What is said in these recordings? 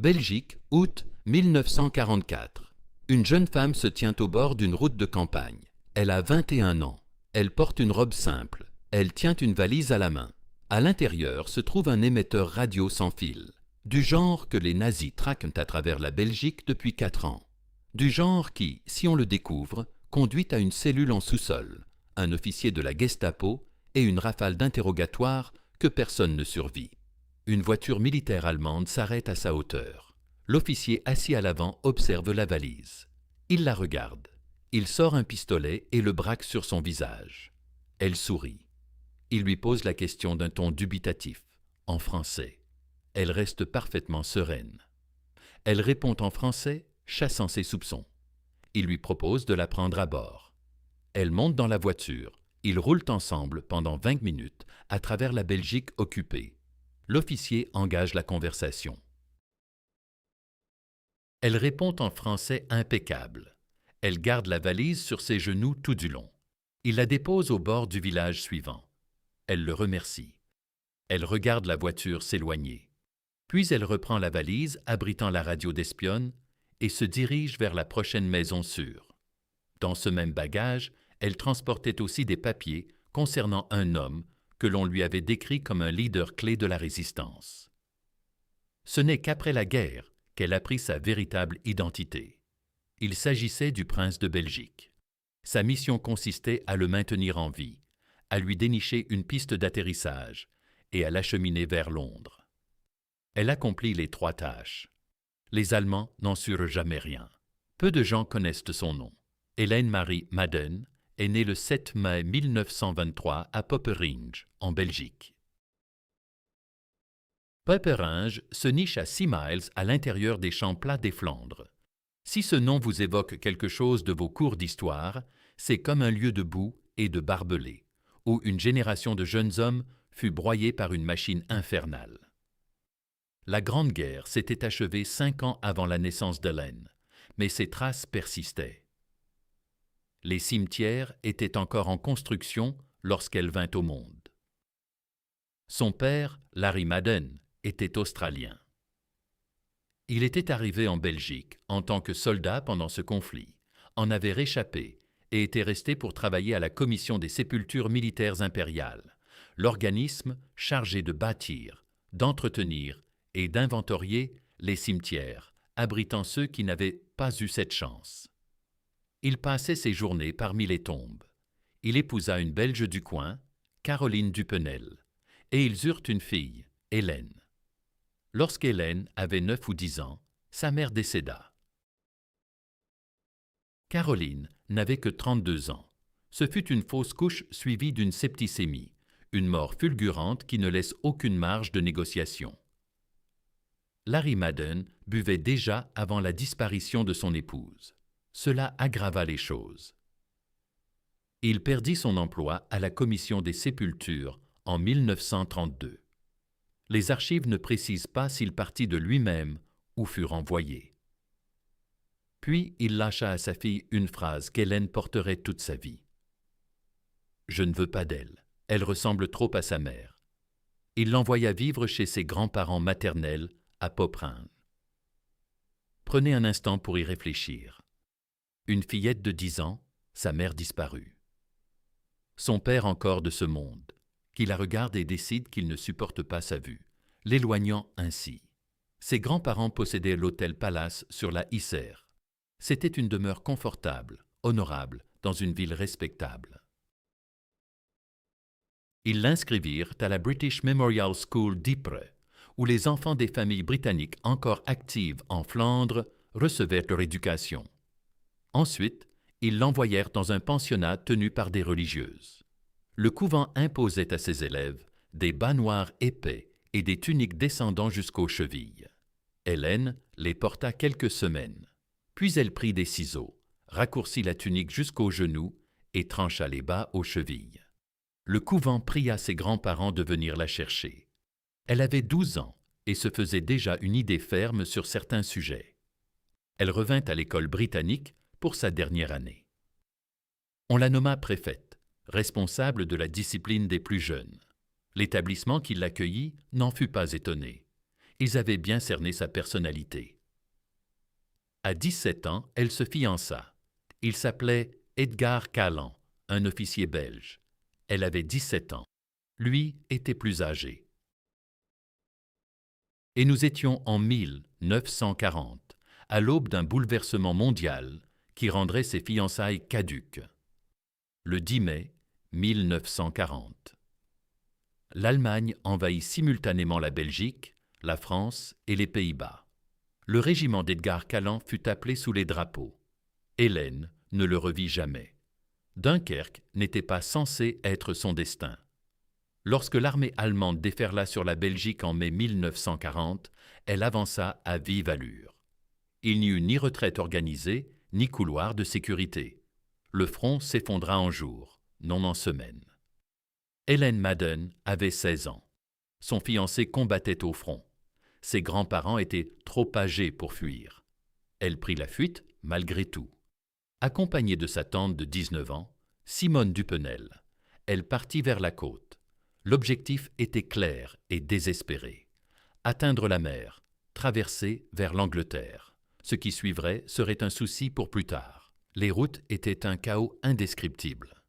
Belgique, août 1944. Une jeune femme se tient au bord d'une route de campagne. Elle a 21 ans. Elle porte une robe simple. Elle tient une valise à la main. À l'intérieur se trouve un émetteur radio sans fil. Du genre que les nazis traquent à travers la Belgique depuis 4 ans. Du genre qui, si on le découvre, conduit à une cellule en sous-sol, un officier de la Gestapo et une rafale d'interrogatoires que personne ne survit. Une voiture militaire allemande s'arrête à sa hauteur. L'officier assis à l'avant observe la valise. Il la regarde. Il sort un pistolet et le braque sur son visage. Elle sourit. Il lui pose la question d'un ton dubitatif, en français. Elle reste parfaitement sereine. Elle répond en français, chassant ses soupçons. Il lui propose de la prendre à bord. Elle monte dans la voiture. Ils roulent ensemble pendant 20 minutes à travers la Belgique occupée. L'officier engage la conversation. Elle répond en français impeccable. Elle garde la valise sur ses genoux tout du long. Il la dépose au bord du village suivant. Elle le remercie. Elle regarde la voiture s'éloigner. Puis elle reprend la valise abritant la radio d'espionne et se dirige vers la prochaine maison sûre. Dans ce même bagage, elle transportait aussi des papiers concernant un homme que l'on lui avait décrit comme un leader clé de la résistance. Ce n'est qu'après la guerre qu'elle apprit sa véritable identité. Il s'agissait du prince de Belgique. Sa mission consistait à le maintenir en vie, à lui dénicher une piste d'atterrissage et à l'acheminer vers Londres. Elle accomplit les 3 tâches. Les Allemands n'en surent jamais rien. Peu de gens connaissent son nom. Hélène Marie Madden est née le 7 mai 1923 à Poperinge, en Belgique. Poperinge se niche à 6 miles à l'intérieur des champs plats des Flandres. Si ce nom vous évoque quelque chose de vos cours d'histoire, c'est comme un lieu de boue et de barbelés, où une génération de jeunes hommes fut broyée par une machine infernale. La Grande Guerre s'était achevée 5 ans avant la naissance d'Hélène, mais ses traces persistaient. Les cimetières étaient encore en construction lorsqu'elle vint au monde. Son père, Larry Madden, était australien. Il était arrivé en Belgique en tant que soldat pendant ce conflit, en avait réchappé et était resté pour travailler à la Commission des sépultures militaires impériales, l'organisme chargé de bâtir, d'entretenir et d'inventorier les cimetières, abritant ceux qui n'avaient pas eu cette chance. Il passait ses journées parmi les tombes. Il épousa une Belge du coin, Caroline Dupenel, et ils eurent une fille, Hélène. Lorsqu'Hélène avait 9 ou 10 ans, sa mère décéda. Caroline n'avait que 32 ans. Ce fut une fausse couche suivie d'une septicémie, une mort fulgurante qui ne laisse aucune marge de négociation. Larry Madden buvait déjà avant la disparition de son épouse. Cela aggrava les choses. Il perdit son emploi à la Commission des sépultures en 1932. Les archives ne précisent pas s'il partit de lui-même ou fut renvoyé. Puis il lâcha à sa fille une phrase qu'Hélène porterait toute sa vie. « Je ne veux pas d'elle, elle ressemble trop à sa mère. » Il l'envoya vivre chez ses grands-parents maternels à Poperinge. Prenez un instant pour y réfléchir. Une fillette de 10 ans, sa mère disparue. Son père encore de ce monde, qui la regarde et décide qu'il ne supporte pas sa vue, l'éloignant ainsi. Ses grands-parents possédaient l'hôtel Palace sur la Isère. C'était une demeure confortable, honorable, dans une ville respectable. Ils l'inscrivirent à la British Memorial School d'Ypres, où les enfants des familles britanniques encore actives en Flandre recevaient leur éducation. Ensuite, ils l'envoyèrent dans un pensionnat tenu par des religieuses. Le couvent imposait à ses élèves des bas noirs épais et des tuniques descendant jusqu'aux chevilles. Hélène les porta quelques semaines. Puis elle prit des ciseaux, raccourcit la tunique jusqu'aux genoux et trancha les bas aux chevilles. Le couvent pria ses grands-parents de venir la chercher. Elle avait 12 ans et se faisait déjà une idée ferme sur certains sujets. Elle revint à l'école britannique pour sa dernière année. On la nomma préfète, responsable de la discipline des plus jeunes. L'établissement qui l'accueillit n'en fut pas étonné. Ils avaient bien cerné sa personnalité. À 17 ans, elle se fiança. Il s'appelait Edgar Callan, un officier belge. Elle avait 17 ans. Lui était plus âgé. Et nous étions en 1940, à l'aube d'un bouleversement mondial qui rendrait ces fiançailles caduques. Le 10 mai 1940. L'Allemagne envahit simultanément la Belgique, la France et les Pays-Bas. Le régiment d'Edgar Callan fut appelé sous les drapeaux. Hélène ne le revit jamais. Dunkerque n'était pas censé être son destin. Lorsque l'armée allemande déferla sur la Belgique en mai 1940, elle avança à vive allure. Il n'y eut ni retraite organisée, ni couloir de sécurité. Le front s'effondra en jours, non en semaines. Hélène Madden avait 16 ans. Son fiancé combattait au front. Ses grands-parents étaient trop âgés pour fuir. Elle prit la fuite malgré tout. Accompagnée de sa tante de 19 ans, Simone Dupenel, elle partit vers la côte. L'objectif était clair et désespéré. Atteindre la mer, traverser vers l'Angleterre. Ce qui suivrait serait un souci pour plus tard. Les routes étaient un chaos indescriptible.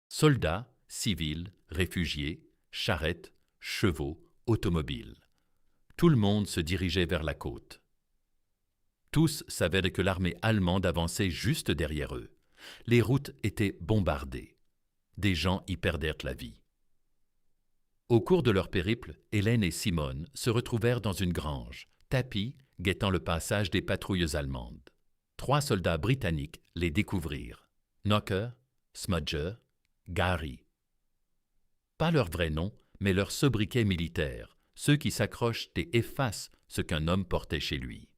Soldats, civils, réfugiés, charrettes, chevaux, automobiles. Tout le monde se dirigeait vers la côte. Tous savaient que l'armée allemande avançait juste derrière eux. Les routes étaient bombardées. Des gens y perdèrent la vie. Au cours de leur périple, Hélène et Simone se retrouvèrent dans une grange, tapis, guettant le passage des patrouilles allemandes. 3 soldats britanniques les découvrirent. Knocker, Smudger, Gary. Pas leur vrai nom, mais leur sobriquet militaire, ceux qui s'accrochent et effacent ce qu'un homme portait chez lui.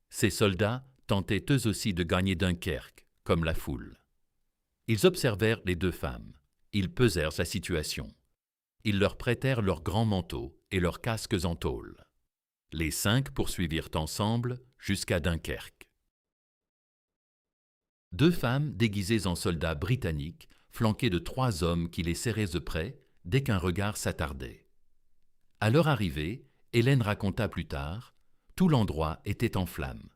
Ces soldats tentaient eux aussi de gagner Dunkerque, comme la foule. Ils observèrent les 2 femmes. Ils pesèrent sa situation. Ils leur prêtèrent leurs grands manteaux et leurs casques en tôle. Les 5 poursuivirent ensemble jusqu'à Dunkerque. 2 femmes déguisées en soldats britanniques, flanquées de 3 hommes qui les serraient de près dès qu'un regard s'attardait. À leur arrivée, Hélène raconta plus tard, tout l'endroit était en flammes.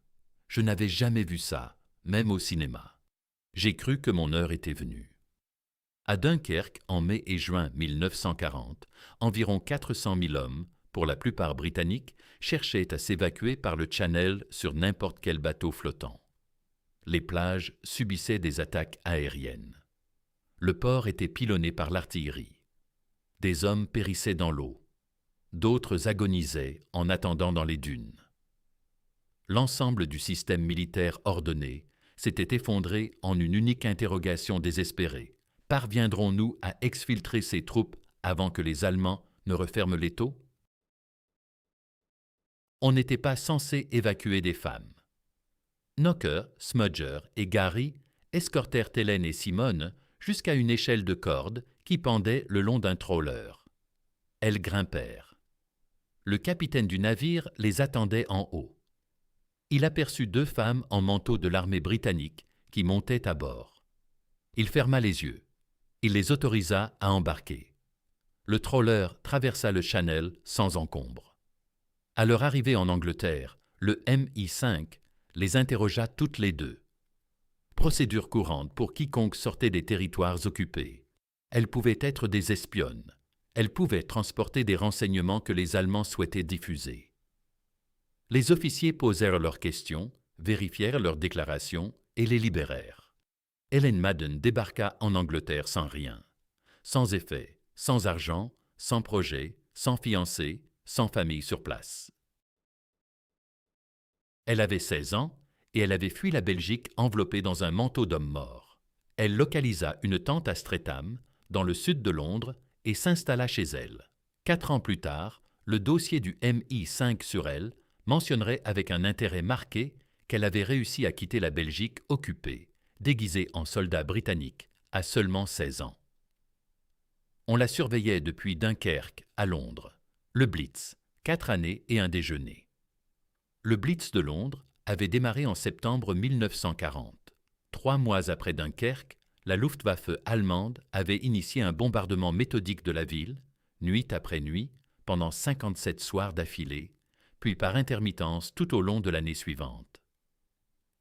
Je n'avais jamais vu ça, même au cinéma. J'ai cru que mon heure était venue. À Dunkerque, en mai et juin 1940, environ 400 000 hommes, pour la plupart britanniques, cherchaient à s'évacuer par le Channel sur n'importe quel bateau flottant. Les plages subissaient des attaques aériennes. Le port était pilonné par l'artillerie. Des hommes périssaient dans l'eau. D'autres agonisaient en attendant dans les dunes. L'ensemble du système militaire ordonné s'était effondré en une unique interrogation désespérée. Parviendrons-nous à exfiltrer ces troupes avant que les Allemands ne referment l'étau? On n'était pas censé évacuer des femmes. Knocker, Smudger et Gary escortèrent Hélène et Simone jusqu'à une échelle de corde qui pendait le long d'un trawler. Elles grimpèrent. Le capitaine du navire les attendait en haut. Il aperçut 2 femmes en manteau de l'armée britannique qui montaient à bord. Il ferma les yeux. Il les autorisa à embarquer. Le trawler traversa le Channel sans encombre. À leur arrivée en Angleterre, le MI5 les interrogea toutes les 2. Procédure courante pour quiconque sortait des territoires occupés. Elles pouvaient être des espionnes. Elles pouvaient transporter des renseignements que les Allemands souhaitaient diffuser. Les officiers posèrent leurs questions, vérifièrent leurs déclarations et les libérèrent. Hélène Madden débarqua en Angleterre sans rien, sans effet, sans argent, sans projet, sans fiancé, sans famille sur place. Elle avait 16 ans et elle avait fui la Belgique enveloppée dans un manteau d'homme mort. Elle localisa une tente à Streatham, dans le sud de Londres, et s'installa chez elle. 4 ans plus tard, le dossier du MI5 sur elle mentionnerait avec un intérêt marqué qu'elle avait réussi à quitter la Belgique occupée, déguisée en soldat britannique, à seulement 16 ans. On la surveillait depuis Dunkerque à Londres. Le Blitz, 4 années et un déjeuner. Le Blitz de Londres avait démarré en septembre 1940. 3 mois après Dunkerque, la Luftwaffe allemande avait initié un bombardement méthodique de la ville, nuit après nuit, pendant 57 soirs d'affilée, puis par intermittence tout au long de l'année suivante.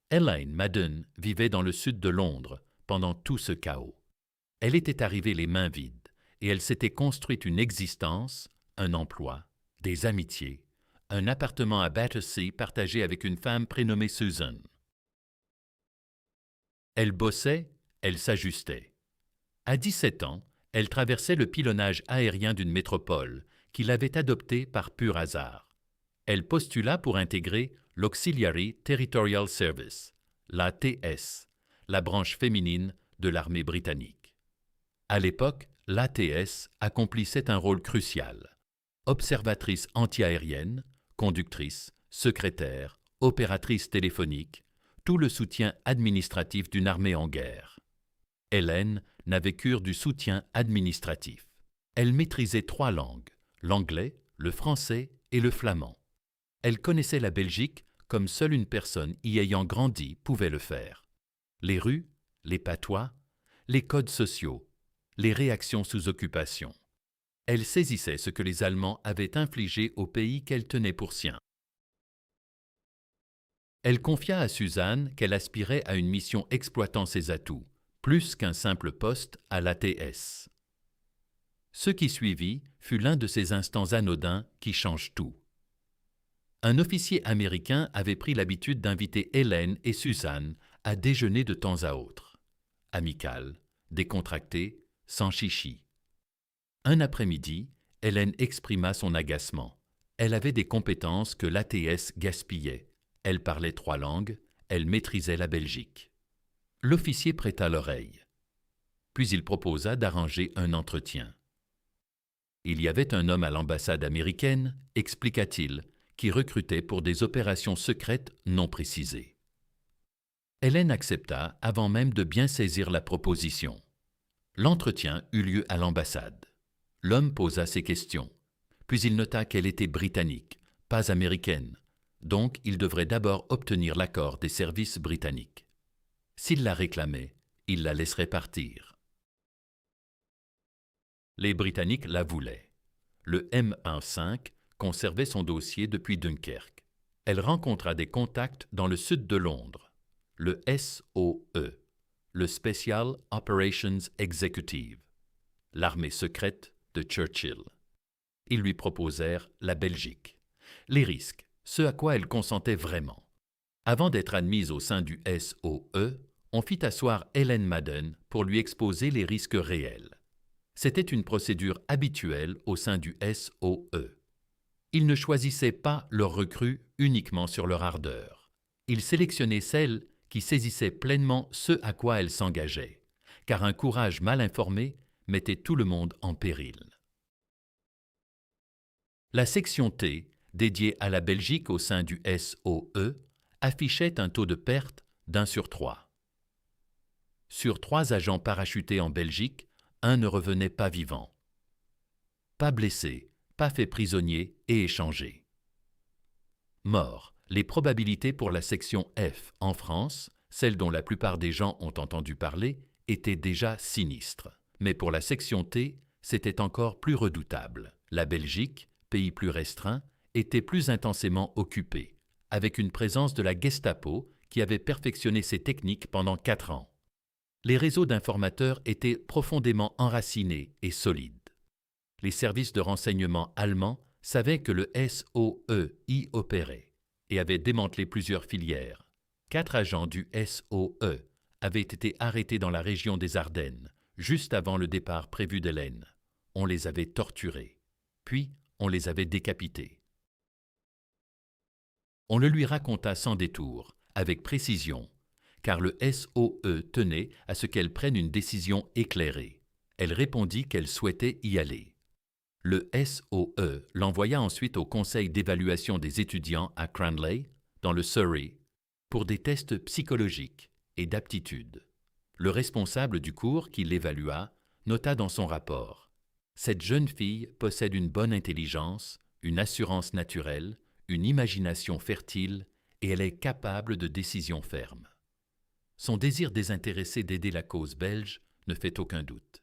Elaine Madden vivait dans le sud de Londres pendant tout ce chaos. Elle était arrivée les mains vides et elle s'était construite une existence, un emploi, des amitiés, un appartement à Battersea partagé avec une femme prénommée Susan. Elle bossait, elle s'ajustait. À 17 ans, elle traversait le pilonnage aérien d'une métropole qui l'avait adoptée par pur hasard. Elle postula pour intégrer l'Auxiliary Territorial Service, l'ATS, la branche féminine de l'armée britannique. À l'époque, l'ATS accomplissait un rôle crucial. Observatrice antiaérienne, conductrice, secrétaire, opératrice téléphonique, tout le soutien administratif d'une armée en guerre. Hélène n'avait cure du soutien administratif. Elle maîtrisait 3 langues, l'anglais, le français et le flamand. Elle connaissait la Belgique comme seule une personne y ayant grandi pouvait le faire. Les rues, les patois, les codes sociaux, les réactions sous occupation. Elle saisissait ce que les Allemands avaient infligé au pays qu'elle tenait pour sien. Elle confia à Suzanne qu'elle aspirait à une mission exploitant ses atouts, plus qu'un simple poste à l'ATS. Ce qui suivit fut l'un de ces instants anodins qui changent tout. Un officier américain avait pris l'habitude d'inviter Hélène et Suzanne à déjeuner de temps à autre. Amical, décontracté, sans chichi. Un après-midi, Hélène exprima son agacement. Elle avait des compétences que l'ATS gaspillait. Elle parlait 3 langues, elle maîtrisait la Belgique. L'officier prêta l'oreille. Puis il proposa d'arranger un entretien. Il y avait un homme à l'ambassade américaine, expliqua-t-il, qui recrutait pour des opérations secrètes non précisées. Hélène accepta avant même de bien saisir la proposition. L'entretien eut lieu à l'ambassade. L'homme posa ses questions, puis il nota qu'elle était britannique, pas américaine, donc il devrait d'abord obtenir l'accord des services britanniques. S'il la réclamait, il la laisserait partir. Les Britanniques la voulaient. Le M15 conservait son dossier depuis Dunkerque. Elle rencontra des contacts dans le sud de Londres, le SOE, le Special Operations Executive, l'armée secrète de Churchill. Ils lui proposèrent la Belgique. Les risques, ce à quoi elle consentait vraiment. Avant d'être admise au sein du SOE, on fit asseoir Hélène Madden pour lui exposer les risques réels. C'était une procédure habituelle au sein du SOE. Ils ne choisissaient pas leurs recrues uniquement sur leur ardeur. Ils sélectionnaient celles qui saisissaient pleinement ce à quoi elles s'engageaient, car un courage mal informé mettait tout le monde en péril. La section T, dédiée à la Belgique au sein du SOE, affichait un taux de perte d'1 sur 3. Sur 3 agents parachutés en Belgique, 1 ne revenait pas vivant. Pas blessé, pas fait prisonnier et échangé. Mort, les probabilités pour la section F en France, celle dont la plupart des gens ont entendu parler, étaient déjà sinistres. Mais pour la section T, c'était encore plus redoutable. La Belgique, pays plus restreint, était plus intensément occupée, avec une présence de la Gestapo qui avait perfectionné ses techniques pendant 4 ans. Les réseaux d'informateurs étaient profondément enracinés et solides. Les services de renseignement allemands savaient que le SOE y opérait et avaient démantelé plusieurs filières. 4 agents du SOE avaient été arrêtés dans la région des Ardennes, juste avant le départ prévu d'Hélène. On les avait torturés, puis on les avait décapités. On le lui raconta sans détour, avec précision, car le SOE tenait à ce qu'elle prenne une décision éclairée. Elle répondit qu'elle souhaitait y aller. Le SOE l'envoya ensuite au conseil d'évaluation des étudiants à Cranleigh, dans le Surrey, pour des tests psychologiques et d'aptitude. Le responsable du cours qui l'évalua nota dans son rapport « Cette jeune fille possède une bonne intelligence, une assurance naturelle, une imagination fertile et elle est capable de décisions fermes. Son désir désintéressé d'aider la cause belge ne fait aucun doute.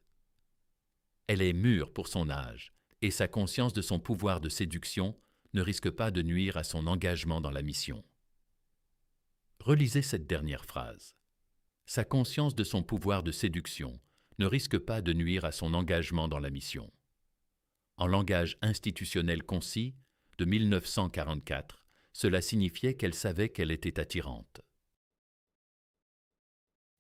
Elle est mûre pour son âge et sa conscience de son pouvoir de séduction ne risque pas de nuire à son engagement dans la mission. Relisez cette dernière phrase. Sa conscience de son pouvoir de séduction ne risque pas de nuire à son engagement dans la mission. En langage institutionnel concis, de 1944, cela signifiait qu'elle savait qu'elle était attirante.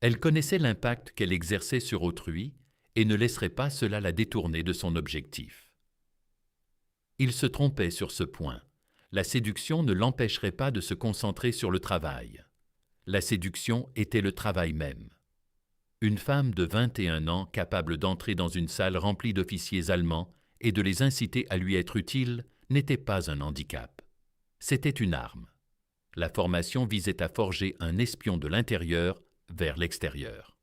Elle connaissait l'impact qu'elle exerçait sur autrui et ne laisserait pas cela la détourner de son objectif. Il se trompait sur ce point. La séduction ne l'empêcherait pas de se concentrer sur le travail. La séduction était le travail même. Une femme de 21 ans capable d'entrer dans une salle remplie d'officiers allemands et de les inciter à lui être utile n'était pas un handicap. C'était une arme. La formation visait à forger un espion de l'intérieur vers l'extérieur.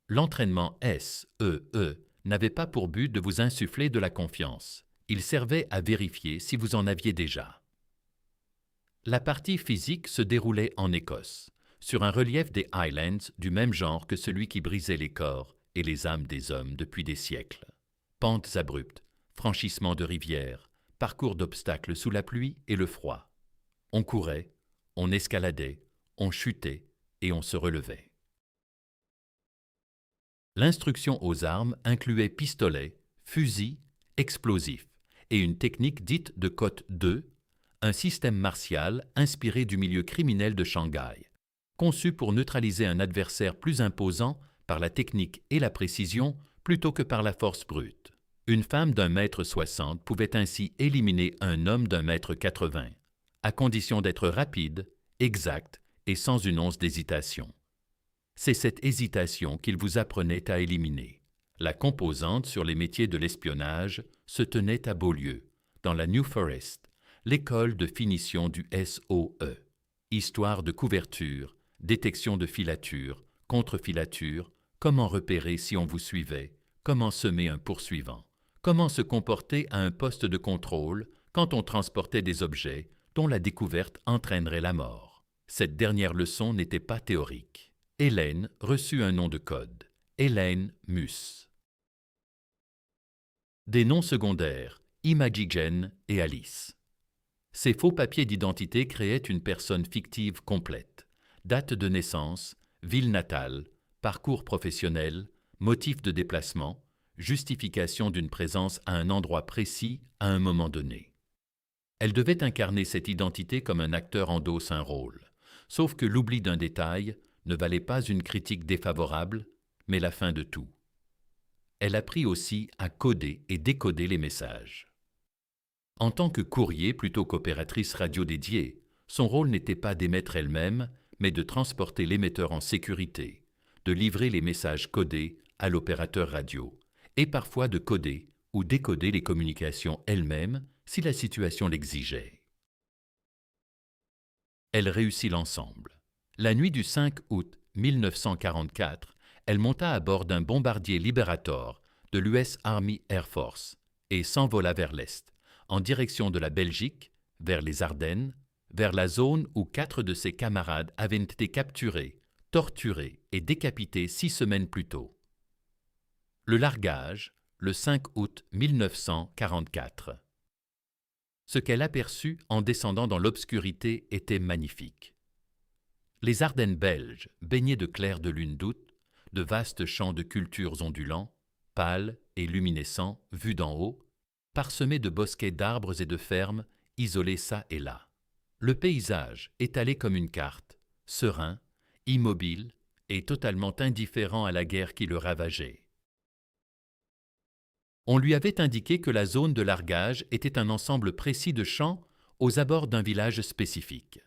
L'entraînement SEE n'avait pas pour but de vous insuffler de la confiance. Il servait à vérifier si vous en aviez déjà. La partie physique se déroulait en Écosse, sur un relief des Highlands du même genre que celui qui brisait les corps et les âmes des hommes depuis des siècles. Pentes abruptes, franchissements de rivières, parcours d'obstacles sous la pluie et le froid. On courait, on escaladait, on chutait et on se relevait. L'instruction aux armes incluait pistolets, fusils, explosifs et une technique dite de cote 2, un système martial inspiré du milieu criminel de Shanghai, conçu pour neutraliser un adversaire plus imposant par la technique et la précision plutôt que par la force brute. Une femme d'1,60 m pouvait ainsi éliminer un homme d'1,80 m, à condition d'être rapide, exact et sans une once d'hésitation. C'est cette hésitation qu'il vous apprenait à éliminer. La composante sur les métiers de l'espionnage se tenait à Beaulieu, dans la New Forest, l'école de finition du SOE. Histoire de couverture, détection de filature, contre-filature, comment repérer si on vous suivait, comment semer un poursuivant, comment se comporter à un poste de contrôle quand on transportait des objets dont la découverte entraînerait la mort. Cette dernière leçon n'était pas théorique. Hélène reçut un nom de code, Hélène Mus. Des noms secondaires, Imagigen et Alice. Ces faux papiers d'identité créaient une personne fictive complète. Date de naissance, ville natale, parcours professionnel, motif de déplacement, justification d'une présence à un endroit précis à un moment donné. Elle devait incarner cette identité comme un acteur endosse un rôle, sauf que l'oubli d'un détail ne valait pas une critique défavorable, mais la fin de tout. Elle apprit aussi à coder et décoder les messages. En tant que courrier plutôt qu'opératrice radio dédiée, son rôle n'était pas d'émettre elle-même, mais de transporter l'émetteur en sécurité, de livrer les messages codés à l'opérateur radio, et parfois de coder ou décoder les communications elles-mêmes si la situation l'exigeait. Elle réussit l'ensemble. La nuit du 5 août 1944, elle monta à bord d'un bombardier Liberator de l'US Army Air Force et s'envola vers l'est, en direction de la Belgique, vers les Ardennes, vers la zone où 4 de ses camarades avaient été capturés, torturés et décapités 6 semaines plus tôt. Le largage, le 5 août 1944. Ce qu'elle aperçut en descendant dans l'obscurité était magnifique. Les Ardennes belges, baignées de clairs de lune d'août, de vastes champs de cultures ondulants, pâles et luminescents, vus d'en haut, parsemés de bosquets d'arbres et de fermes, isolés çà et là. Le paysage, étalé comme une carte, serein, immobile et totalement indifférent à la guerre qui le ravageait. On lui avait indiqué que la zone de largage était un ensemble précis de champs aux abords d'un village spécifique.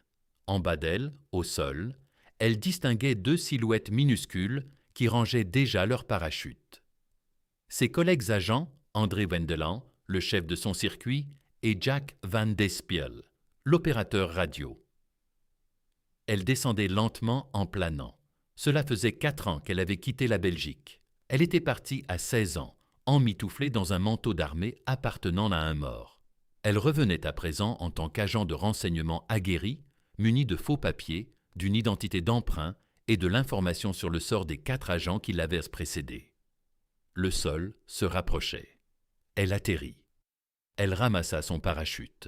En bas d'elle, au sol, elle distinguait 2 silhouettes minuscules qui rangeaient déjà leurs parachutes. Ses collègues agents, André Wendeland, le chef de son circuit, et Jack Van Despiel, l'opérateur radio. Elle descendait lentement en planant. Cela faisait 4 ans qu'elle avait quitté la Belgique. Elle était partie à 16 ans, emmitouflée dans un manteau d'armée appartenant à un mort. Elle revenait à présent en tant qu'agent de renseignement aguerri, muni de faux papiers, d'une identité d'emprunt et de l'information sur le sort des 4 agents qui l'avaient précédé. Le sol se rapprochait. Elle atterrit. Elle ramassa son parachute.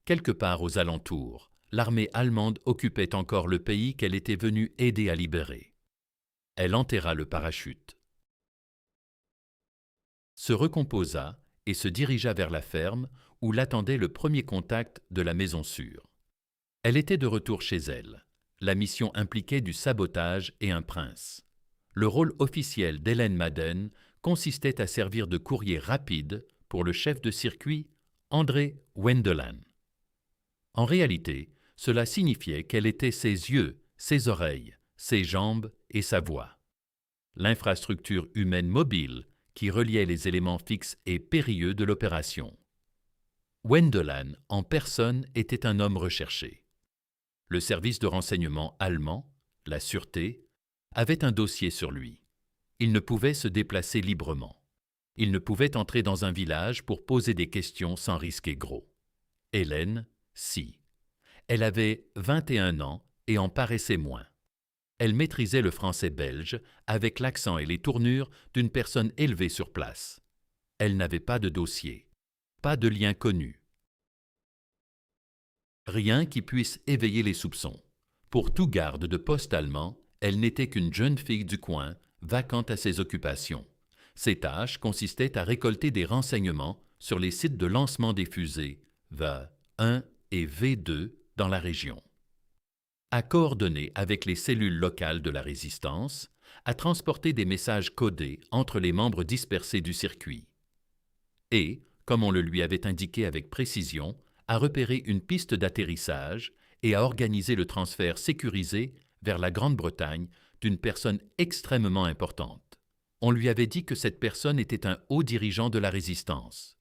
Quelque part aux alentours, l'armée allemande occupait encore le pays qu'elle était venue aider à libérer. Elle enterra le parachute, se recomposa et se dirigea vers la ferme où l'attendait le premier contact de la maison sûre. Elle était de retour chez elle. La mission impliquait du sabotage et un prince. Le rôle officiel d'Hélène Madden consistait à servir de courrier rapide pour le chef de circuit André Wendelan. En réalité, cela signifiait qu'elle était ses yeux, ses oreilles, ses jambes et sa voix. L'infrastructure humaine mobile qui reliait les éléments fixes et périlleux de l'opération. Wendelan, en personne, était un homme recherché. Le service de renseignement allemand, la Sûreté, avait un dossier sur lui. Il ne pouvait se déplacer librement. Il ne pouvait entrer dans un village pour poser des questions sans risquer gros. Hélène, si. Elle avait 21 ans et en paraissait moins. Elle maîtrisait le français belge avec l'accent et les tournures d'une personne élevée sur place. Elle n'avait pas de dossier, pas de lien connu. Rien qui puisse éveiller les soupçons. Pour tout garde de poste allemand, elle n'était qu'une jeune fille du coin, vacante à ses occupations. Ses tâches consistaient à récolter des renseignements sur les sites de lancement des fusées V1 et V2 dans la région, à coordonner avec les cellules locales de la résistance, à transporter des messages codés entre les membres dispersés du circuit et, comme on le lui avait indiqué avec précision, à repérer une piste d'atterrissage et à organiser le transfert sécurisé vers la Grande-Bretagne d'une personne extrêmement importante. On lui avait dit que cette personne était un haut dirigeant de la résistance.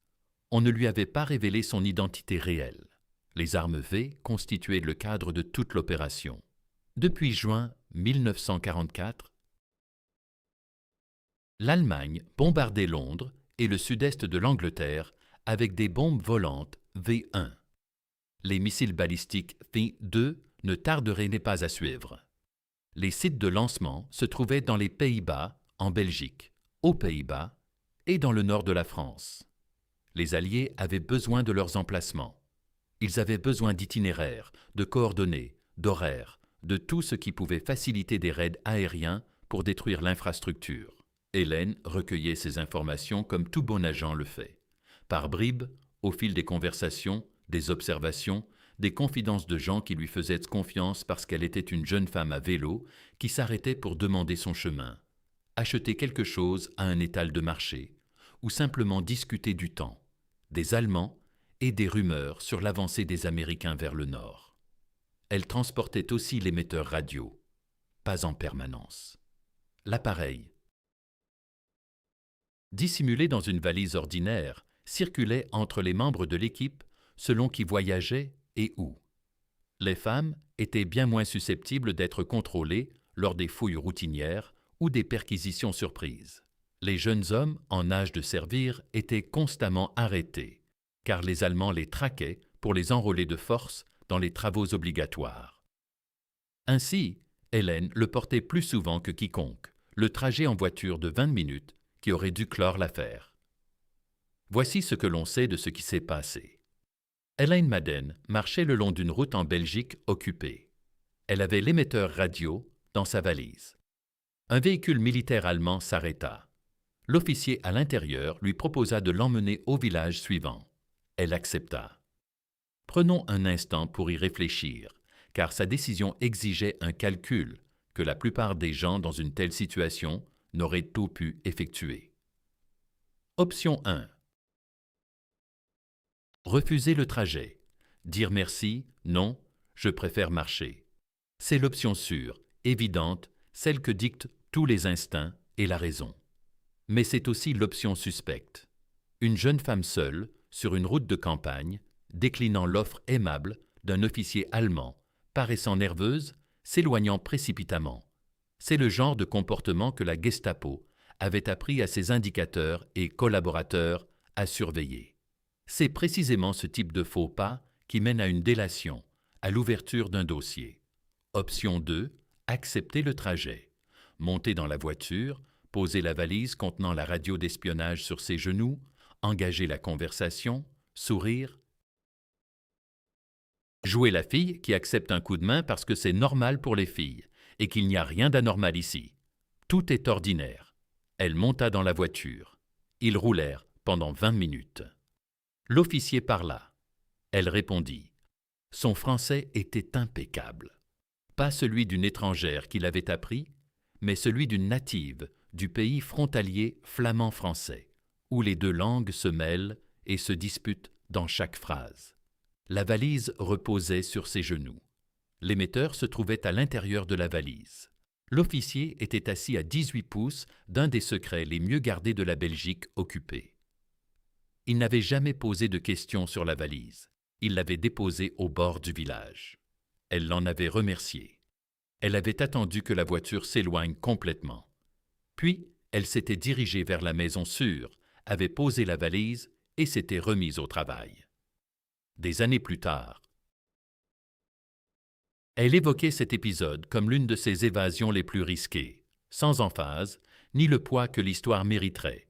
On ne lui avait pas révélé son identité réelle. Les armes V constituaient le cadre de toute l'opération. Depuis juin 1944, l'Allemagne bombardait Londres et le sud-est de l'Angleterre avec des bombes volantes V1. Les missiles balistiques V2 ne tarderaient pas à suivre. Les sites de lancement se trouvaient dans les Pays-Bas, en Belgique, aux Pays-Bas et dans le nord de la France. Les Alliés avaient besoin de leurs emplacements. Ils avaient besoin d'itinéraires, de coordonnées, d'horaires, de tout ce qui pouvait faciliter des raids aériens pour détruire l'infrastructure. Hélène recueillait ces informations comme tout bon agent le fait. Par bribes, au fil des conversations, des observations, des confidences de gens qui lui faisaient confiance parce qu'elle était une jeune femme à vélo qui s'arrêtait pour demander son chemin, acheter quelque chose à un étal de marché, ou simplement discuter du temps, des Allemands et des rumeurs sur l'avancée des Américains vers le nord. Elle transportait aussi l'émetteur radio, pas en permanence. L'appareil, dissimulé dans une valise ordinaire, circulait entre les membres de l'équipe selon qui voyageait et où. Les femmes étaient bien moins susceptibles d'être contrôlées lors des fouilles routinières ou des perquisitions surprises. Les jeunes hommes en âge de servir étaient constamment arrêtés, car les Allemands les traquaient pour les enrôler de force dans les travaux obligatoires. Ainsi, Hélène le portait plus souvent que quiconque, le trajet en voiture de 20 minutes qui aurait dû clore l'affaire. Voici ce que l'on sait de ce qui s'est passé. Hélène Madden marchait le long d'une route en Belgique occupée. Elle avait l'émetteur radio dans sa valise. Un véhicule militaire allemand s'arrêta. L'officier à l'intérieur lui proposa de l'emmener au village suivant. Elle accepta. Prenons un instant pour y réfléchir, car sa décision exigeait un calcul que la plupart des gens dans une telle situation n'auraient tôt pu effectuer. Option 1. Refuser le trajet. Dire merci, non, je préfère marcher. C'est l'option sûre, évidente, celle que dictent tous les instincts et la raison. Mais c'est aussi l'option suspecte. Une jeune femme seule, sur une route de campagne, déclinant l'offre aimable d'un officier allemand, paraissant nerveuse, s'éloignant précipitamment. C'est le genre de comportement que la Gestapo avait appris à ses indicateurs et collaborateurs à surveiller. C'est précisément ce type de faux pas qui mène à une délation, à l'ouverture d'un dossier. Option 2, accepter le trajet. Monter dans la voiture, poser la valise contenant la radio d'espionnage sur ses genoux, engager la conversation, sourire, jouer la fille qui accepte un coup de main parce que c'est normal pour les filles et qu'il n'y a rien d'anormal ici. Tout est ordinaire. Elle monta dans la voiture. Ils roulèrent pendant 20 minutes. L'officier parla. Elle répondit. Son français était impeccable. Pas celui d'une étrangère qui l'avait appris, mais celui d'une native du pays frontalier flamand-français, où les deux langues se mêlent et se disputent dans chaque phrase. La valise reposait sur ses genoux. L'émetteur se trouvait à l'intérieur de la valise. L'officier était assis à 18 pouces d'un des secrets les mieux gardés de la Belgique occupée. Il n'avait jamais posé de questions sur la valise. Il l'avait déposée au bord du village. Elle l'en avait remercié. Elle avait attendu que la voiture s'éloigne complètement. Puis, elle s'était dirigée vers la maison sûre, avait posé la valise et s'était remise au travail. Des années plus tard, elle évoquait cet épisode comme l'une de ses évasions les plus risquées, sans emphase, ni le poids que l'histoire mériterait,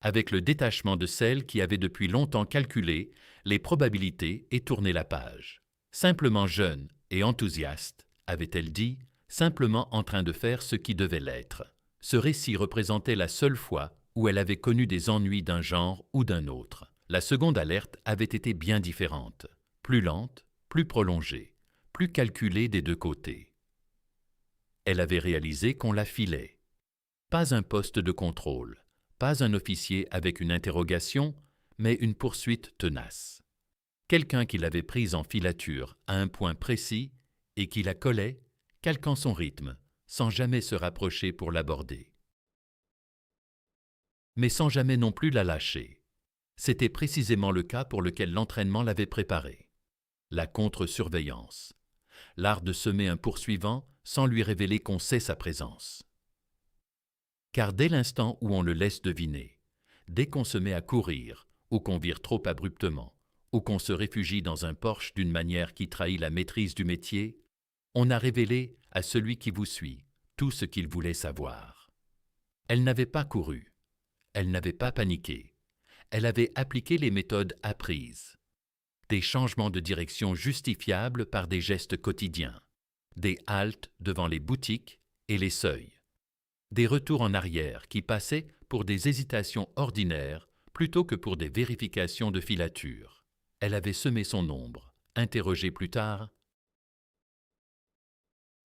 avec le détachement de celle qui avait depuis longtemps calculé les probabilités et tourné la page. Simplement jeune et enthousiaste, avait-elle dit, simplement en train de faire ce qui devait l'être. Ce récit représentait la seule fois où elle avait connu des ennuis d'un genre ou d'un autre. La seconde alerte avait été bien différente, plus lente, plus prolongée, plus calculée des deux côtés. Elle avait réalisé qu'on la filait. Pas un poste de contrôle, pas un officier avec une interrogation, mais une poursuite tenace. Quelqu'un qui l'avait prise en filature à un point précis et qui la collait, calquant son rythme, sans jamais se rapprocher pour l'aborder. Mais sans jamais non plus la lâcher. C'était précisément le cas pour lequel l'entraînement l'avait préparée. La contre-surveillance. L'art de semer un poursuivant sans lui révéler qu'on sait sa présence. Car dès l'instant où on le laisse deviner, dès qu'on se met à courir, ou qu'on vire trop abruptement, ou qu'on se réfugie dans un porche d'une manière qui trahit la maîtrise du métier, on a révélé à celui qui vous suit tout ce qu'il voulait savoir. Elle n'avait pas couru, elle n'avait pas paniqué, elle avait appliqué les méthodes apprises. Des changements de direction justifiables par des gestes quotidiens, des haltes devant les boutiques et les seuils, des retours en arrière qui passaient pour des hésitations ordinaires plutôt que pour des vérifications de filature. Elle avait semé son ombre, interrogé plus tard.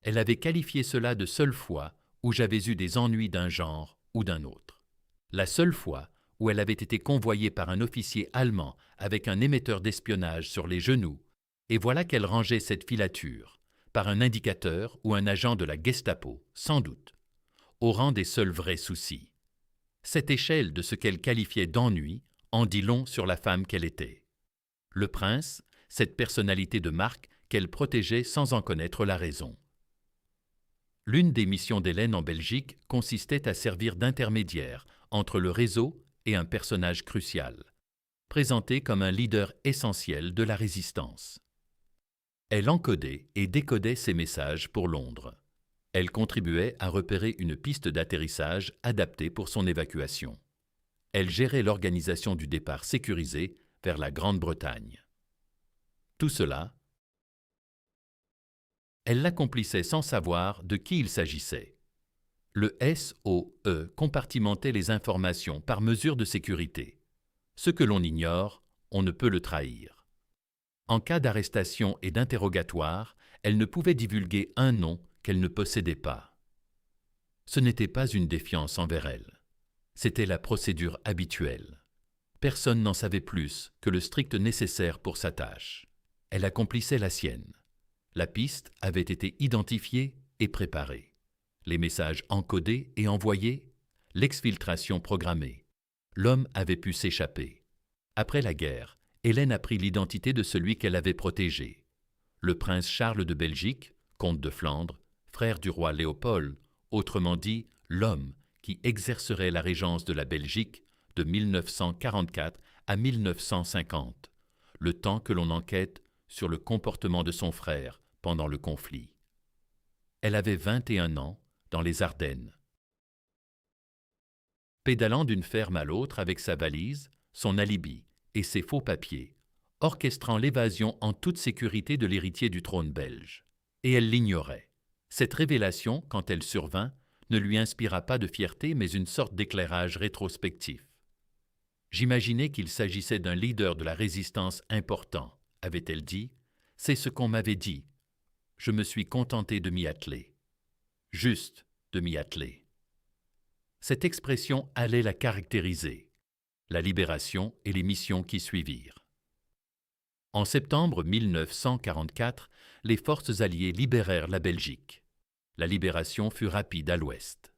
Elle avait qualifié cela de seule fois où j'avais eu des ennuis d'un genre ou d'un autre. La seule fois où elle avait été convoyée par un officier allemand avec un émetteur d'espionnage sur les genoux, et voilà qu'elle rangeait cette filature, par un indicateur ou un agent de la Gestapo, sans doute, au rang des seuls vrais soucis. Cette échelle de ce qu'elle qualifiait d'ennui en dit long sur la femme qu'elle était. Le prince, cette personnalité de marque qu'elle protégeait sans en connaître la raison. L'une des missions d'Hélène en Belgique consistait à servir d'intermédiaire entre le réseau et un personnage crucial, présenté comme un leader essentiel de la résistance. Elle encodait et décodait ces messages pour Londres. Elle contribuait à repérer une piste d'atterrissage adaptée pour son évacuation. Elle gérait l'organisation du départ sécurisé vers la Grande-Bretagne. Tout cela, elle l'accomplissait sans savoir de qui il s'agissait. Le SOE compartimentait les informations par mesure de sécurité. Ce que l'on ignore, on ne peut le trahir. En cas d'arrestation et d'interrogatoire, elle ne pouvait divulguer un nom qu'elle ne possédait pas. Ce n'était pas une défiance envers elle. C'était la procédure habituelle. Personne n'en savait plus que le strict nécessaire pour sa tâche. Elle accomplissait la sienne. La piste avait été identifiée et préparée. Les messages encodés et envoyés, l'exfiltration programmée. L'homme avait pu s'échapper. Après la guerre, Hélène apprit l'identité de celui qu'elle avait protégé. Le prince Charles de Belgique, comte de Flandre, frère du roi Léopold, autrement dit l'homme qui exercerait la régence de la Belgique de 1944 à 1950, le temps que l'on enquête sur le comportement de son frère pendant le conflit. Elle avait 21 ans dans les Ardennes. pédalant d'une ferme à l'autre avec sa valise, son alibi et ses faux papiers, orchestrant l'évasion en toute sécurité de l'héritier du trône belge. Et elle l'ignorait. Cette révélation, quand elle survint, ne lui inspira pas de fierté, mais une sorte d'éclairage rétrospectif. J'imaginais qu'il s'agissait d'un leader de la résistance important, avait-elle dit. C'est ce qu'on m'avait dit. Je me suis contenté de m'y atteler. Juste de m'y atteler. Cette expression allait la caractériser, la libération et les missions qui suivirent. En septembre 1944, les forces alliées libérèrent la Belgique. La libération fut rapide à l'ouest.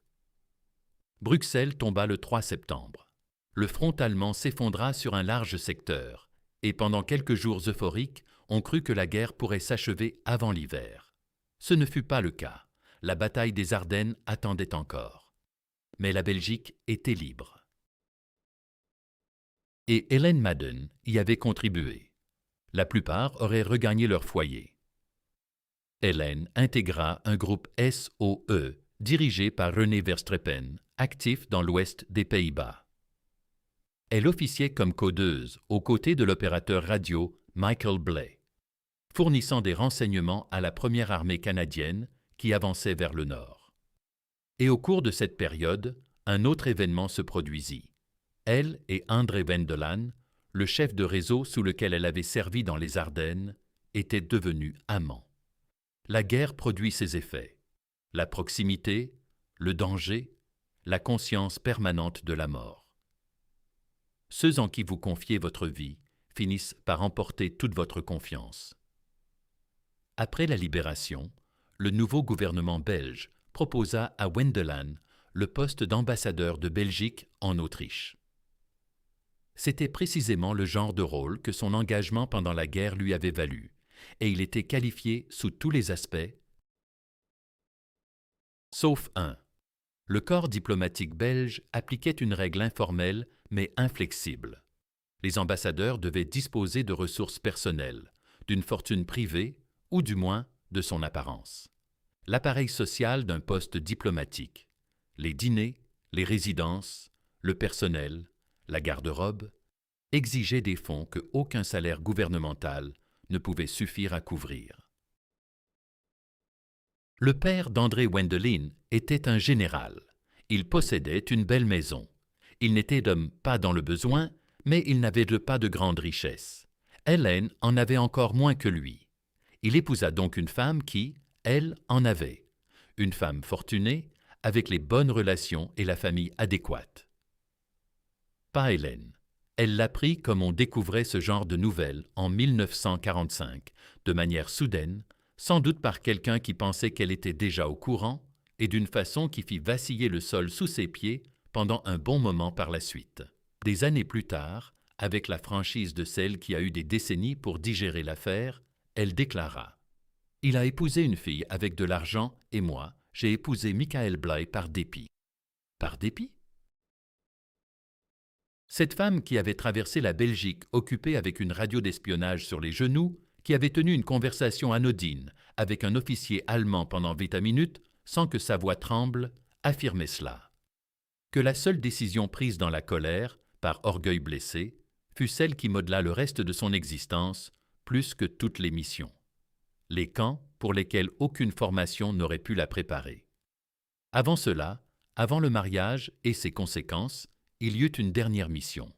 Bruxelles tomba le 3 septembre. Le front allemand s'effondra sur un large secteur, et pendant quelques jours euphoriques, on crut que la guerre pourrait s'achever avant l'hiver. Ce ne fut pas le cas. La bataille des Ardennes attendait encore. Mais la Belgique était libre. Et Hélène Madden y avait contribué. La plupart auraient regagné leur foyer. Hélène intégra un groupe SOE dirigé par René Verstrepen, actif dans l'ouest des Pays-Bas. Elle officiait comme codeuse aux côtés de l'opérateur radio Michael Blay, fournissant des renseignements à la première armée canadienne qui avançait vers le nord. Et au cours de cette période, un autre événement se produisit. Elle et André Wendelan, le chef de réseau sous lequel elle avait servi dans les Ardennes, étaient devenus amants. La guerre produit ses effets. La proximité, le danger, la conscience permanente de la mort. Ceux en qui vous confiez votre vie finissent par emporter toute votre confiance. Après la libération, le nouveau gouvernement belge proposa à Wendelan le poste d'ambassadeur de Belgique en Autriche. C'était précisément le genre de rôle que son engagement pendant la guerre lui avait valu, et il était qualifié sous tous les aspects, sauf un. Le corps diplomatique belge appliquait une règle informelle mais inflexible. Les ambassadeurs devaient disposer de ressources personnelles, d'une fortune privée ou du moins de son apparence. L'appareil social d'un poste diplomatique, les dîners, les résidences, le personnel, la garde-robe, exigeaient des fonds que aucun salaire gouvernemental ne pouvait suffire à couvrir. Le père d'André Wendelin était un général. Il possédait une belle maison. Il n'était pas dans le besoin, mais il n'avait pas de grande richesse. Hélène en avait encore moins que lui. Il épousa donc une femme qui, elle, en avait. Une femme fortunée, avec les bonnes relations et la famille adéquate. Pas Hélène. Elle l'apprit comme on découvrait ce genre de nouvelles en 1945, de manière soudaine, sans doute par quelqu'un qui pensait qu'elle était déjà au courant, et d'une façon qui fit vaciller le sol sous ses pieds pendant un bon moment par la suite. Des années plus tard, avec la franchise de celle qui a eu des décennies pour digérer l'affaire, elle déclara « Il a épousé une fille avec de l'argent et moi, j'ai épousé Michael Blay par dépit. » Par dépit? Cette femme qui avait traversé la Belgique occupée avec une radio d'espionnage sur les genoux, qui avait tenu une conversation anodine avec un officier allemand pendant 20 minutes sans que sa voix tremble, affirmait cela. Que la seule décision prise dans la colère, par orgueil blessé, fut celle qui modela le reste de son existence, plus que toutes les missions. Les camps pour lesquels aucune formation n'aurait pu la préparer. Avant cela, avant le mariage et ses conséquences, il y eut une dernière mission.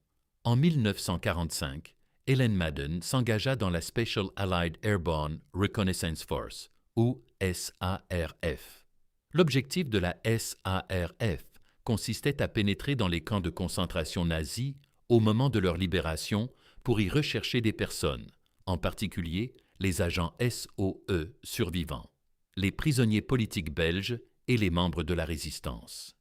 En 1945, Hélène Madden s'engagea dans la Special Allied Airborne Reconnaissance Force, ou SARF. L'objectif de la SARF consistait à pénétrer dans les camps de concentration nazis au moment de leur libération pour y rechercher des personnes, en particulier les agents SOE survivants, les prisonniers politiques belges et les membres de la résistance.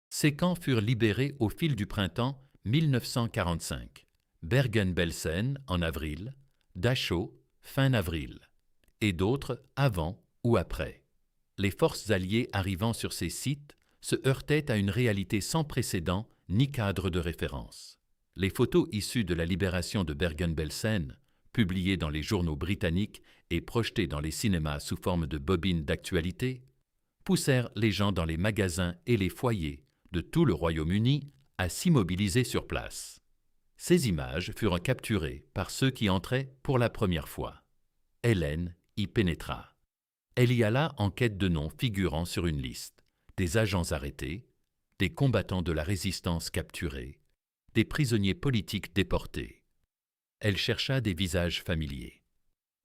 Ces camps furent libérés au fil du printemps 1945, Bergen-Belsen en avril, Dachau fin avril, et d'autres avant ou après. Les forces alliées arrivant sur ces sites se heurtaient à une réalité sans précédent ni cadre de référence. Les photos issues de la libération de Bergen-Belsen, publiées dans les journaux britanniques et projetées dans les cinémas sous forme de bobines d'actualité, poussèrent les gens dans les magasins et les foyers de tout le Royaume-Uni à s'immobiliser sur place. Ces images furent capturées par ceux qui entraient pour la première fois. Hélène y pénétra. Elle y alla en quête de noms figurant sur une liste, des agents arrêtés, des combattants de la résistance capturés, des prisonniers politiques déportés. Elle chercha des visages familiers.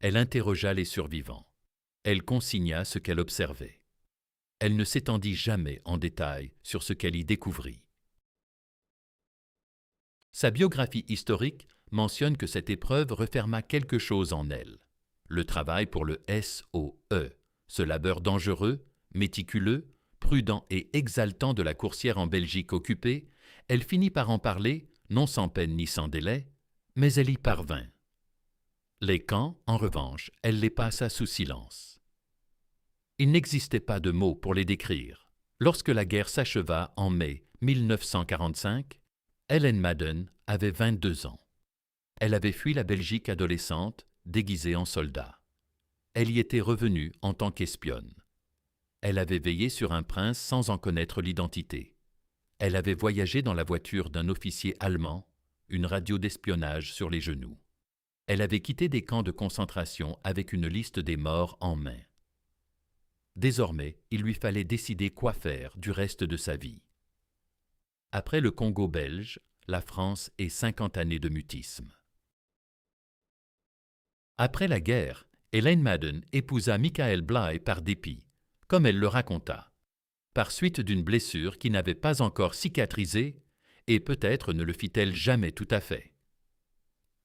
Elle interrogea les survivants. Elle consigna ce qu'elle observait. Elle ne s'étendit jamais en détail sur ce qu'elle y découvrit. Sa biographie historique mentionne que cette épreuve referma quelque chose en elle. Le travail pour le SOE, ce labeur dangereux, méticuleux, prudent et exaltant de la coursière en Belgique occupée, elle finit par en parler, non sans peine ni sans délai, mais elle y parvint. Les camps, en revanche, elle les passa sous silence. Il n'existait pas de mots pour les décrire. Lorsque la guerre s'acheva en mai 1945, Hélène Madden avait 22 ans. Elle avait fui la Belgique adolescente, déguisée en soldat. Elle y était revenue en tant qu'espionne. Elle avait veillé sur un prince sans en connaître l'identité. Elle avait voyagé dans la voiture d'un officier allemand, une radio d'espionnage sur les genoux. Elle avait quitté des camps de concentration avec une liste des morts en main. Désormais, il lui fallait décider quoi faire du reste de sa vie. Après le Congo belge, la France et 50 années de mutisme. Après la guerre, Hélène Madden épousa Michael Bligh par dépit, comme elle le raconta, par suite d'une blessure qui n'avait pas encore cicatrisé, et peut-être ne le fit-elle jamais tout à fait.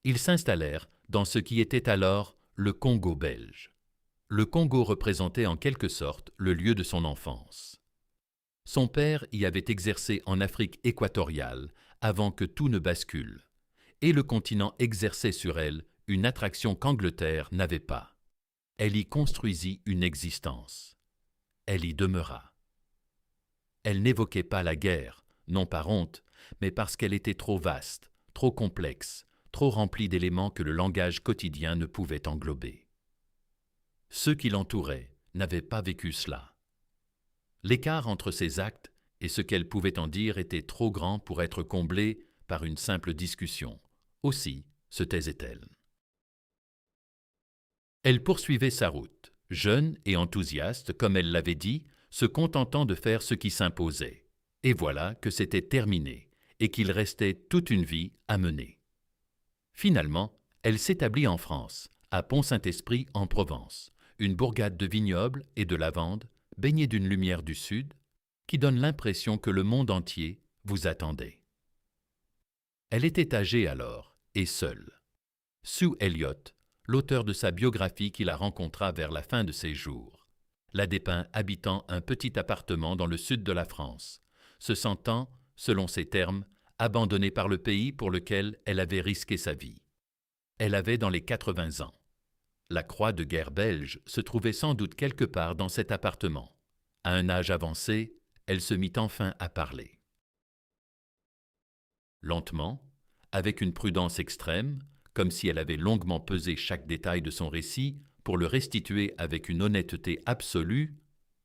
Ils s'installèrent dans ce qui était alors le Congo belge. Le Congo représentait en quelque sorte le lieu de son enfance. Son père y avait exercé en Afrique équatoriale avant que tout ne bascule, et le continent exerçait sur elle une attraction qu'Angleterre n'avait pas. Elle y construisit une existence. Elle y demeura. Elle n'évoquait pas la guerre, non par honte, mais parce qu'elle était trop vaste, trop complexe, trop remplie d'éléments que le langage quotidien ne pouvait englober. Ceux qui l'entouraient n'avaient pas vécu cela. L'écart entre ses actes et ce qu'elle pouvait en dire était trop grand pour être comblé par une simple discussion. Aussi se taisait-elle. Elle poursuivait sa route, jeune et enthousiaste, comme elle l'avait dit, se contentant de faire ce qui s'imposait. Et voilà que c'était terminé, et qu'il restait toute une vie à mener. Finalement, elle s'établit en France, à Pont-Saint-Esprit en Provence, une bourgade de vignobles et de lavandes, baignée d'une lumière du sud, qui donne l'impression que le monde entier vous attendait. Elle était âgée alors, et seule. Sue Elliott, l'auteur de sa biographie qui la rencontra vers la fin de ses jours, la dépeint habitant un petit appartement dans le sud de la France, se sentant, selon ses termes, abandonnée par le pays pour lequel elle avait risqué sa vie. Elle avait dans les 80 ans. La croix de guerre belge se trouvait sans doute quelque part dans cet appartement. À un âge avancé, elle se mit enfin à parler. Lentement, avec une prudence extrême, comme si elle avait longuement pesé chaque détail de son récit pour le restituer avec une honnêteté absolue,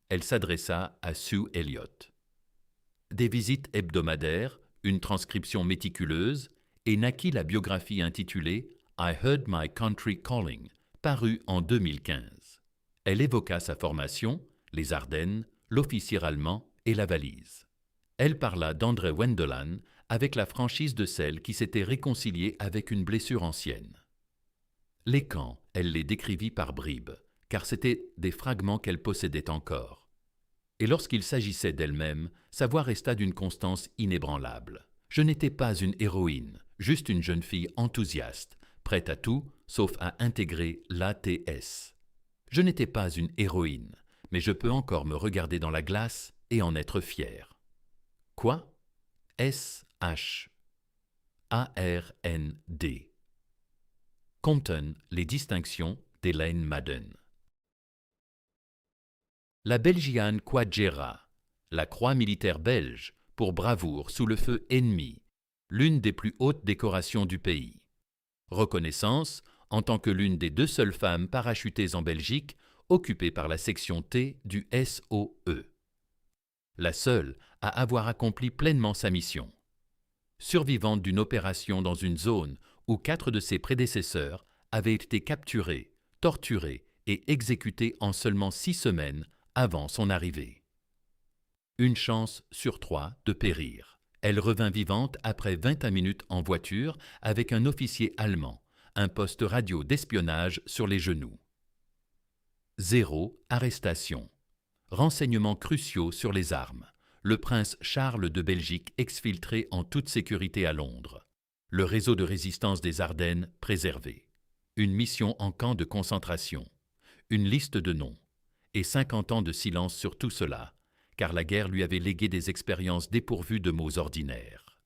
elle s'adressa à Sue Elliott. Des visites hebdomadaires, une transcription méticuleuse, et naquit la biographie intitulée « I Heard My Country Calling », parue en 2015. Elle évoqua sa formation, les Ardennes, l'officier allemand et la valise. Elle parla d'André Wendelan avec la franchise de celle qui s'était réconciliée avec une blessure ancienne. Les camps, elle les décrivit par bribes, car c'étaient des fragments qu'elle possédait encore. Et lorsqu'il s'agissait d'elle-même, sa voix resta d'une constance inébranlable. Je n'étais pas une héroïne, juste une jeune fille enthousiaste, prête à tout, sauf à intégrer l'ATS. Je n'étais pas une héroïne, mais je peux encore me regarder dans la glace et en être fière. Quoi? S-H. A-R-N-D. Compton, les distinctions d'Hélène Madden. La Belgiane Quadjera, la croix militaire belge, pour bravoure sous le feu ennemi, l'une des plus hautes décorations du pays. Reconnaissance en tant que l'une des 2 seules femmes parachutées en Belgique, occupée par la section T du SOE. la seule à avoir accompli pleinement sa mission. Survivante d'une opération dans une zone où 4 de ses prédécesseurs avaient été capturés, torturés et exécutés en seulement 6 semaines avant son arrivée. Une chance sur 3 de périr. Elle revint vivante après 21 minutes en voiture avec un officier allemand, un poste radio d'espionnage sur les genoux. 0. Arrestation. Renseignements cruciaux sur les armes. Le prince Charles de Belgique exfiltré en toute sécurité à Londres. Le réseau de résistance des Ardennes préservé. Une mission en camp de concentration. Une liste de noms. Et 50 ans de silence sur tout cela, car la guerre lui avait légué des expériences dépourvues de mots ordinaires.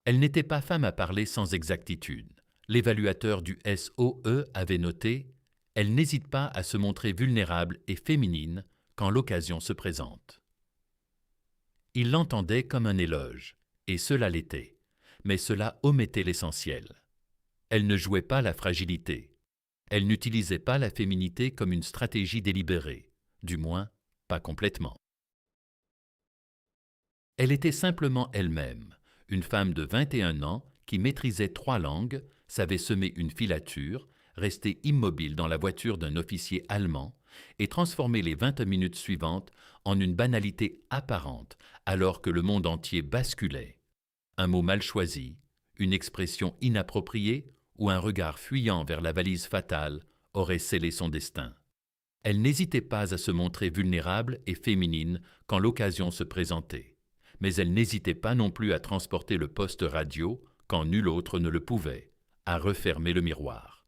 Elle n'était pas femme à parler sans exactitude. L'évaluateur du SOE avait noté « Elle n'hésite pas à se montrer vulnérable et féminine quand l'occasion se présente. » Il l'entendait comme un éloge, et cela l'était, mais cela omettait l'essentiel. Elle ne jouait pas la fragilité. Elle n'utilisait pas la féminité comme une stratégie délibérée, du moins pas complètement. Elle était simplement elle-même, une femme de 21 ans qui maîtrisait 3 langues, savait semer une filature, rester immobile dans la voiture d'un officier allemand et transformer les 20 minutes suivantes en une banalité apparente alors que le monde entier basculait. Un mot mal choisi, une expression inappropriée ou un regard fuyant vers la valise fatale aurait scellé son destin. Elle n'hésitait pas à se montrer vulnérable et féminine quand l'occasion se présentait, mais elle n'hésitait pas non plus à transporter le poste radio quand nul autre ne le pouvait, à refermer le miroir.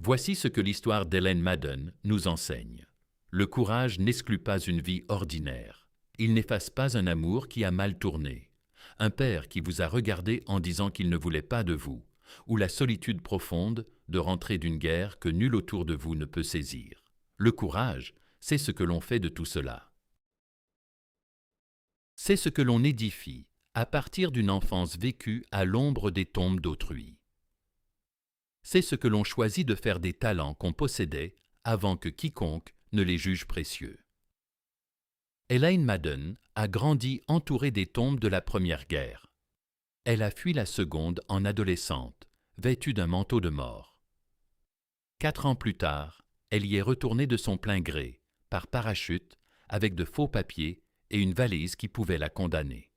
Voici ce que l'histoire d'Hélène Madden nous enseigne. Le courage n'exclut pas une vie ordinaire. Il n'efface pas un amour qui a mal tourné, un père qui vous a regardé en disant qu'il ne voulait pas de vous, ou la solitude profonde de rentrer d'une guerre que nul autour de vous ne peut saisir. Le courage, c'est ce que l'on fait de tout cela. C'est ce que l'on édifie à partir d'une enfance vécue à l'ombre des tombes d'autrui. C'est ce que l'on choisit de faire des talents qu'on possédait avant que quiconque ne les juge précieux. Hélène Madden a grandi entourée des tombes de la Première Guerre. Elle a fui la Seconde en adolescente, vêtue d'un manteau de mort. 4 ans plus tard, elle y est retournée de son plein gré, par parachute, avec de faux papiers et une valise qui pouvait la condamner.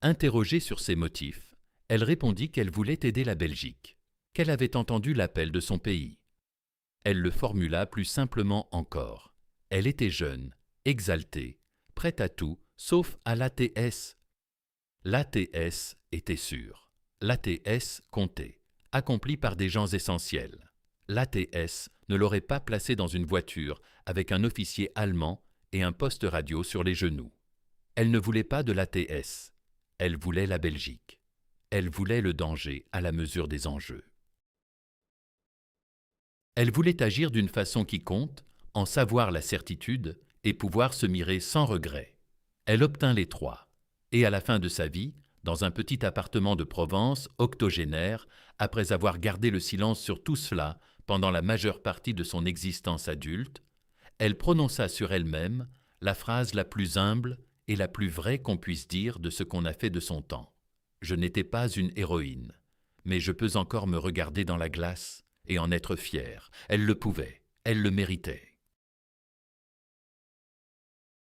Interrogée sur ses motifs, elle répondit qu'elle voulait aider la Belgique, qu'elle avait entendu l'appel de son pays. Elle le formula plus simplement encore. Elle était jeune, exaltée, prête à tout, sauf à l'ATS. L'ATS était sûr. L'ATS comptait, accompli par des gens essentiels. L'ATS ne l'aurait pas placée dans une voiture avec un officier allemand et un poste radio sur les genoux. Elle ne voulait pas de l'ATS. Elle voulait la Belgique. Elle voulait le danger à la mesure des enjeux. Elle voulait agir d'une façon qui compte, en savoir la certitude et pouvoir se mirer sans regret. Elle obtint les 3, et à la fin de sa vie, dans un petit appartement de Provence, octogénaire, après avoir gardé le silence sur tout cela pendant la majeure partie de son existence adulte, elle prononça sur elle-même la phrase la plus humble et la plus vraie qu'on puisse dire de ce qu'on a fait de son temps. Je n'étais pas une héroïne, mais je peux encore me regarder dans la glace et en être fière. Elle le pouvait, elle le méritait.